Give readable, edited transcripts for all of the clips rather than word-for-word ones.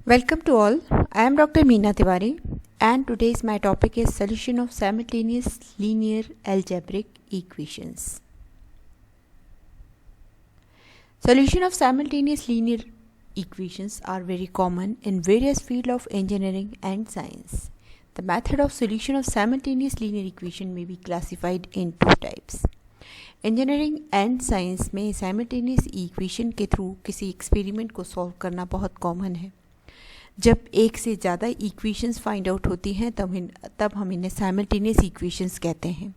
Welcome to all. I am Dr. Meena Tiwari and today's my topic is solution of simultaneous linear algebraic equations. Solution of simultaneous linear equations are very common in various fields of engineering and science. The method of solution of simultaneous linear equation may be classified in two types. Engineering and science में simultaneous equation के through किसी experiment को solve करना बहुत common है. जब एक से ज़्यादा इक्वेशंस फाइंड आउट होती हैं तब हम इन्हें साइमल्टेनियस इक्वेशंस कहते हैं.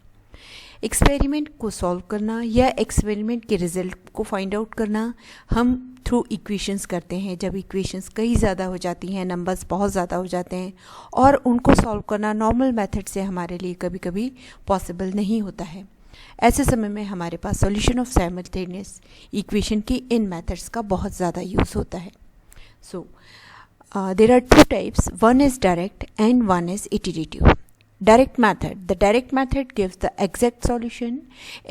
एक्सपेरिमेंट को सॉल्व करना या एक्सपेरिमेंट के रिजल्ट को फाइंड आउट करना हम थ्रू इक्वेशंस करते हैं. जब इक्वेशंस कई ज़्यादा हो जाती हैं, नंबर्स बहुत ज़्यादा हो जाते हैं और उनको सॉल्व करना नॉर्मल मेथड से हमारे लिए कभी कभी पॉसिबल नहीं होता है. ऐसे समय में हमारे पास सॉल्यूशन ऑफ साइमल्टेनियस इक्वेशन की इन मेथड्स का बहुत ज़्यादा यूज़ होता है. सो there are two types. One is direct and one is iterative. Direct method. The direct method gives the exact solution.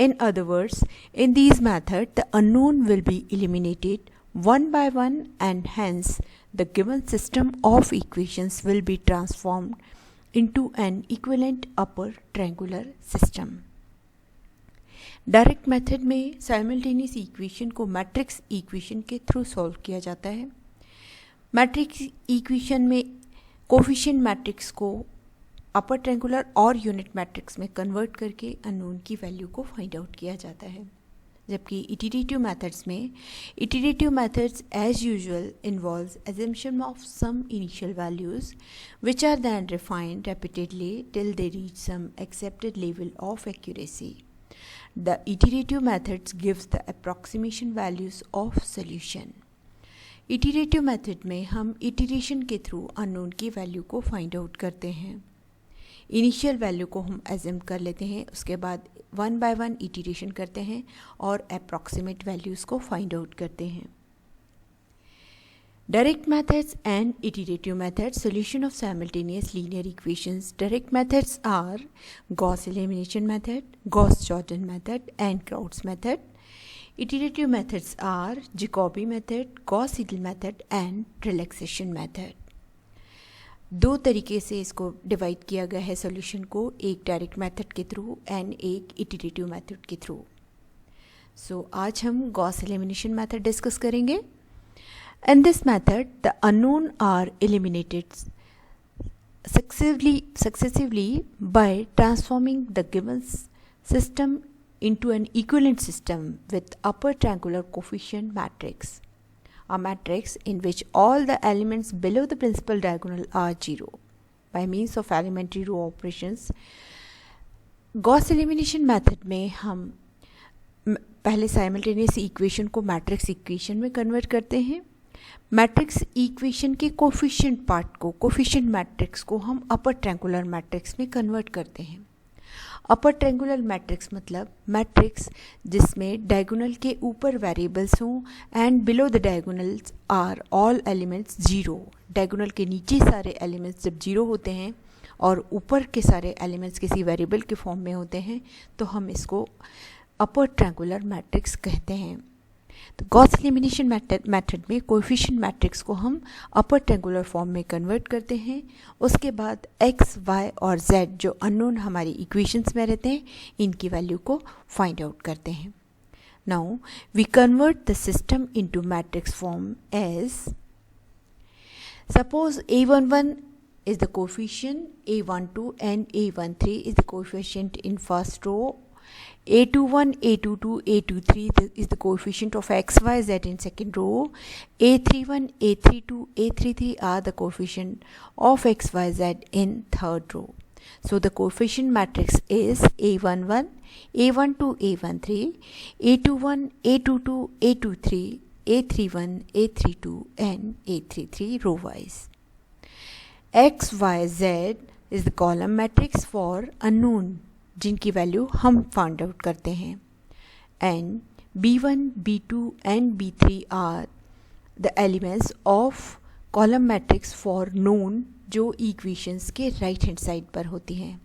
In other words, in these methods, the unknown will be eliminated one by one and hence the given system of equations will be transformed into an equivalent upper triangular system. Direct method में simultaneous equation को matrix equation के through solve किया जाता है. Matrix equation में coefficient matrix को upper triangular और unit matrix में कन्वर्ट करके अननोन की वैल्यू को फाइंड आउट किया जाता है. जबकि iterative methods as usual involves assumption of some initial values which are then refined repeatedly till they reach some accepted level of accuracy. The iterative methods gives the approximation values of solution. Iterative method में हम iteration के through unknown की value को find out करते हैं. Initial value को हम assume कर लेते हैं, उसके बाद वन बाय वन इटरेशन करते हैं और अप्रॉक्सीमेट वैल्यूज़ को फाइंड आउट करते हैं. Direct methods and iterative methods. Solution of simultaneous linear equations. Direct methods are Gauss elimination method, Gauss-Jordan method and Crowd's method. Iterative methods are Jacobi method, Gauss-Seidel method and relaxation method. दो तरीके से इसको divide किया गया है solution को, एक direct method के थ्रू एंड एक इटरेटिव मेथड के थ्रू. सो आज हम गॉस एलिमिनेशन मेथड डिस्कस करेंगे. In this method, the unknown are eliminated successively by transforming the given system into an equivalent system with upper triangular coefficient matrix, a matrix in which all the elements below the principal diagonal are 0 by means of elementary row operations. Gauss elimination method में हम पहले simultaneous equation को matrix equation में convert करते हैं. Matrix equation के coefficient part को, coefficient matrix को हम अपर ट्रायंगुलर मैट्रिक्स में कन्वर्ट करते हैं. अपर ट्रायंगुलर मैट्रिक्स मतलब मैट्रिक्स जिसमें डायगोनल के ऊपर वेरिएबल्स हों and below the diagonals are all elements 0. Diagonal के नीचे सारे एलिमेंट्स जब 0 होते हैं और ऊपर के सारे एलिमेंट्स किसी वेरिएबल के फॉर्म में होते हैं तो हम इसको अपर ट्रायंगुलर मैट्रिक्स कहते हैं. तो गॉस एलिमिनेशन मेथड में कोएफिशिएंट मैट्रिक्स को हम अपर ट्रायंगुलर फॉर्म में कन्वर्ट करते हैं. उसके बाद एक्स, वाई और जेड जो अननोन हमारी इक्वेशंस में रहते हैं इनकी वैल्यू को फाइंड आउट करते हैं. Now we convert the system into matrix form as suppose A11 is the coefficient, A12 and A13 is the coefficient in first row, A21, A22, A23 is the coefficient of x, y, z in second row. A31, A32, A33 are the coefficient of x, y, z in third row. So the coefficient matrix is A11, A12, A13, A21, A22, A23, A31, A32 and A33 row wise. X, y, z is the column matrix for unknown जिनकी value हम find out करते हैं. And B1, B2 and B3 are the elements of column matrix for known जो equations के right hand side पर होती हैं.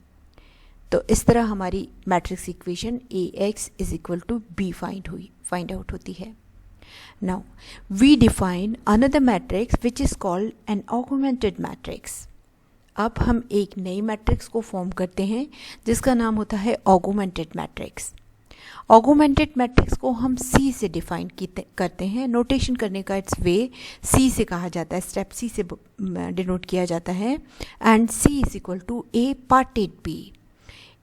तो इस तरह हमारी matrix equation AX is equal to B find out होती है. Now, we define another matrix which is called an augmented matrix. अब हम एक नई मैट्रिक्स को फॉर्म करते हैं जिसका नाम होता है ऑगमेंटेड मैट्रिक्स. ऑगमेंटेड मैट्रिक्स को हम सी से डिफाइन करते हैं. नोटेशन करने का इट्स वे सी से कहा जाता है, स्टेप सी से डिनोट किया जाता है. And C is equal to A parted B.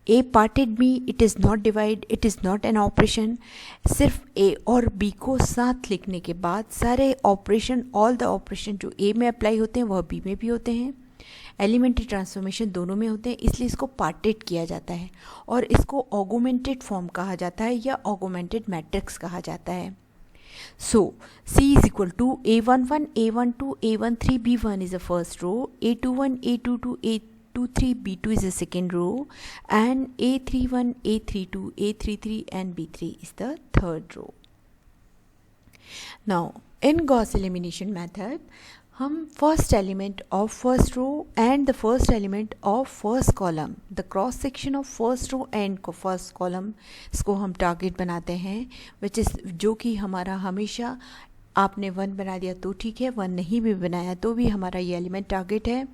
A parted B, it is not divide, it is not an operation. सिर्फ ए और बी को साथ लिखने के बाद सारे ऑपरेशन, ऑल द ऑपरेशन जो ए में अप्लाई होते हैं वह बी में भी होते हैं. एलिमेंट्री ट्रांसफॉर्मेशन दोनों में होते हैं, इसलिए इसको पार्टेड किया जाता है और इसको ऑगमेंटेड फॉर्म कहा जाता है या ऑगमेंटेड मैट्रिक्स कहा जाता है. सो C is equal to A11, A12, A13, B1 is the first row, A21, A22, A23, B2 is the second row, and A31, A32, A33 and B3 is the third row. Now in Gauss elimination method, हम first element of first row and the first element of first column, the cross section of first row and first column, इसको हम target बनाते हैं, which is जो कि हमारा हमेशा, आपने 1 बना दिया तो ठीक है, 1 नहीं भी बनाया तो भी हमारा ये एलिमेंट टारगेट है.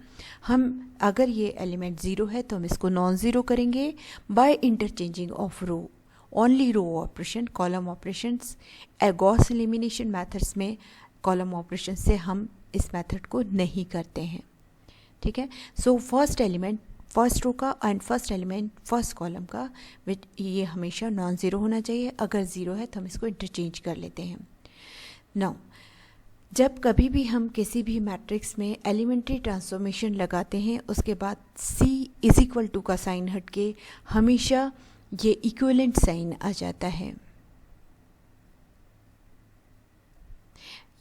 हम अगर ये एलिमेंट 0 है तो हम इसको नॉन ज़ीरो करेंगे by interchanging of row, only row operation, column operations. Gauss elimination methods में कॉलम ऑपरेशन से हम इस मेथड को नहीं करते हैं. ठीक है. So first element first row का and first element first column का ये हमेशा नॉन ज़ीरो होना चाहिए. अगर ज़ीरो है तो हम इसको इंटरचेंज कर लेते हैं. नाउ जब कभी भी हम किसी भी मैट्रिक्स में एलिमेंट्री ट्रांसफॉर्मेशन लगाते हैं उसके बाद C इज इक्वल टू का साइन हट के हमेशा ये इक्विवेलेंट साइन आ जाता है.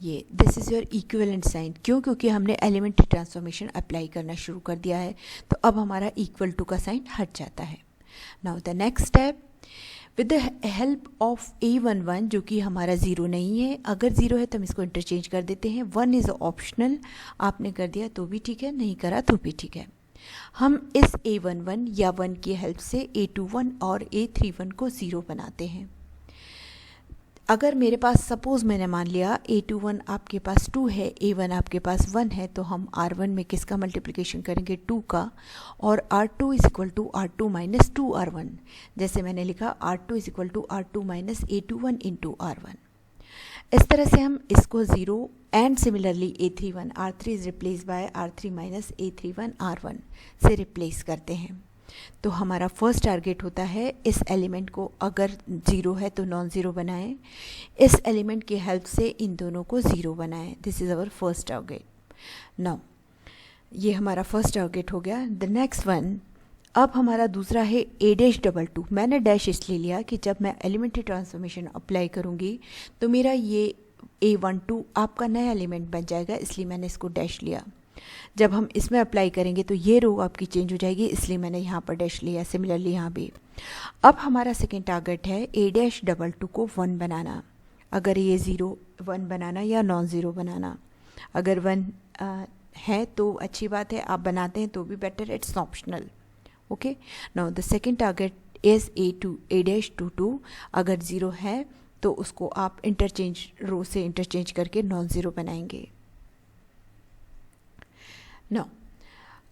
ये this is your equivalent sign. क्यों? क्योंकि हमने एलिमेंट्री ट्रांसफॉर्मेशन अप्लाई करना शुरू कर दिया है तो अब हमारा इक्वल टू का साइन हट जाता है. Now the next step, with the help of A11 जो कि हमारा 0 नहीं है, अगर 0 है तो हम इसको इंटरचेंज कर देते हैं. 1 इज़ ऑप्शनल, आपने कर दिया तो भी ठीक है, नहीं करा तो भी ठीक है. हम इस A11 या 1 की हेल्प से A21 और A31 को 0 बनाते हैं. अगर मेरे पास सपोज़ मैंने मान लिया A21 आपके पास 2 है, A1 आपके पास 1 है, तो हम R1 में किसका मल्टीप्लिकेशन करेंगे? 2 का. और R2 is equal to R2 minus 2R1. जैसे मैंने लिखा R2 is equal to R2 minus A21 into R1. इस तरह से हम इसको 0 and similarly A31 R3 is replace by R3 minus A31 R1 से रिप्लेस करते हैं. तो हमारा फर्स्ट टारगेट होता है इस एलिमेंट को अगर 0 है तो नॉन ज़ीरो बनाएं, इस एलिमेंट की हेल्प से इन दोनों को 0 बनाएं. This is our first target. Now ये हमारा फर्स्ट टारगेट हो गया. द नेक्स्ट वन, अब हमारा दूसरा है A-22. मैंने डैश इसलिए लिया कि जब मैं एलिमेंट्री ट्रांसफॉर्मेशन अप्लाई करूँगी तो मेरा ये A12 आपका नया एलिमेंट बन जाएगा, इसलिए मैंने इसको डैश लिया. जब हम इसमें अप्लाई करेंगे तो ये रो आपकी चेंज हो जाएगी, इसलिए मैंने यहाँ पर डैश लिया. सिमिलरली यहाँ भी. अब हमारा सेकेंड टारगेट है A-22 को 1 बनाना. अगर ये 0 1 बनाना या नॉन ज़ीरो बनाना. अगर 1 है तो अच्छी बात है, आप बनाते हैं तो भी better, it's optional. Okay. Now the second target is A-22. अगर 0 है तो उसको आप इंटरचेंज, रो से इंटरचेंज करके नॉन ज़ीरो बनाएंगे. No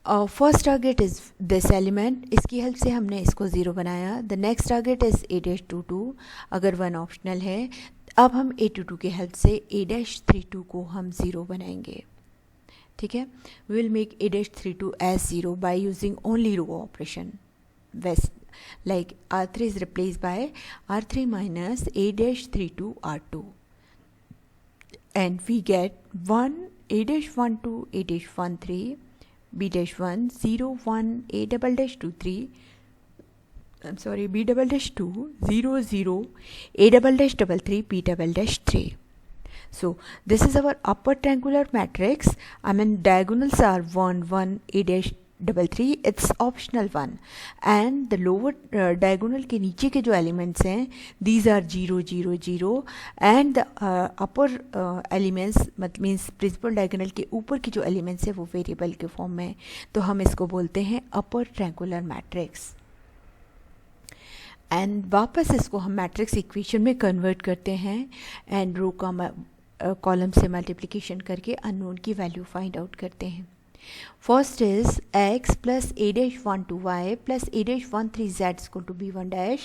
first target is this element, इसकी हेल्प से हमने इसको 0 बनाया. The next target is A-22. अगर 1 ऑप्शनल है, अब हम A-22 की हेल्प से A-32 को हम 0 बनाएंगे. ठीक है. We will make A-32 as 0 by using only row operation. West like R3 is replace by R3 minus A-32 R2 and we get 1 A-12 A-13 B-1 0 1 A-2 3 I'm sorry B-2 0 0 A-3 B-3. So this is our upper triangular matrix. I mean diagonals are 1 1 A-3 it's optional one, and the lower diagonal के नीचे के जो elements हैं these are 0 0 0 and the upper elements means principal diagonal के ऊपर की जो elements है वो variable के form में, तो हम इसको बोलते हैं upper triangular matrix. एंड वापस इसको हम मैट्रिक्स इक्वेशन में कन्वर्ट करते हैं एंड रो का कॉलम से मल्टीप्लिकेशन करके अननोन की वैल्यू फाइंड आउट करते हैं. First is x plus a-12y plus a-13z is equal to b1 dash.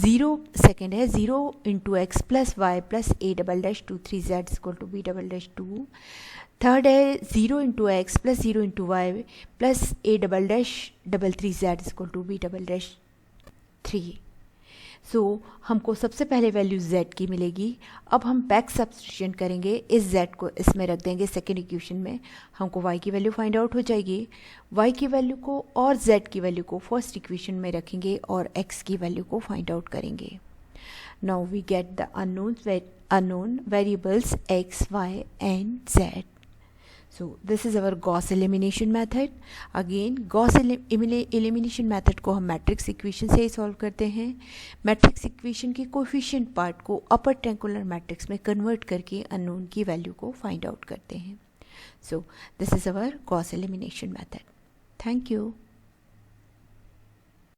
0 second है 0 into x plus y plus a-23z is equal to b double dash 2. Third है 0 into x plus 0 into y plus a double dash 33z is equal to b double dash 3. सो हमको सबसे पहले value z की मिलेगी. अब हम back substitution करेंगे, इस z को इसमें रख देंगे सेकेंड इक्वेशन में, हमको y की वैल्यू फाइंड आउट हो जाएगी. y की वैल्यू को और z की वैल्यू को फर्स्ट इक्वेशन में रखेंगे और x की वैल्यू को फाइंड आउट करेंगे. Now we get the unknown variables x, y and z. So this is our Gauss elimination method. Again Gauss elimination method को हम मैट्रिक्स इक्वेशन से ही सॉल्व करते हैं. मैट्रिक्स इक्वेशन के कोफिशिएंट पार्ट को upper triangular matrix में convert करके unknown की वैल्यू को फाइंड आउट करते हैं. So this is our Gauss elimination method. Thank you.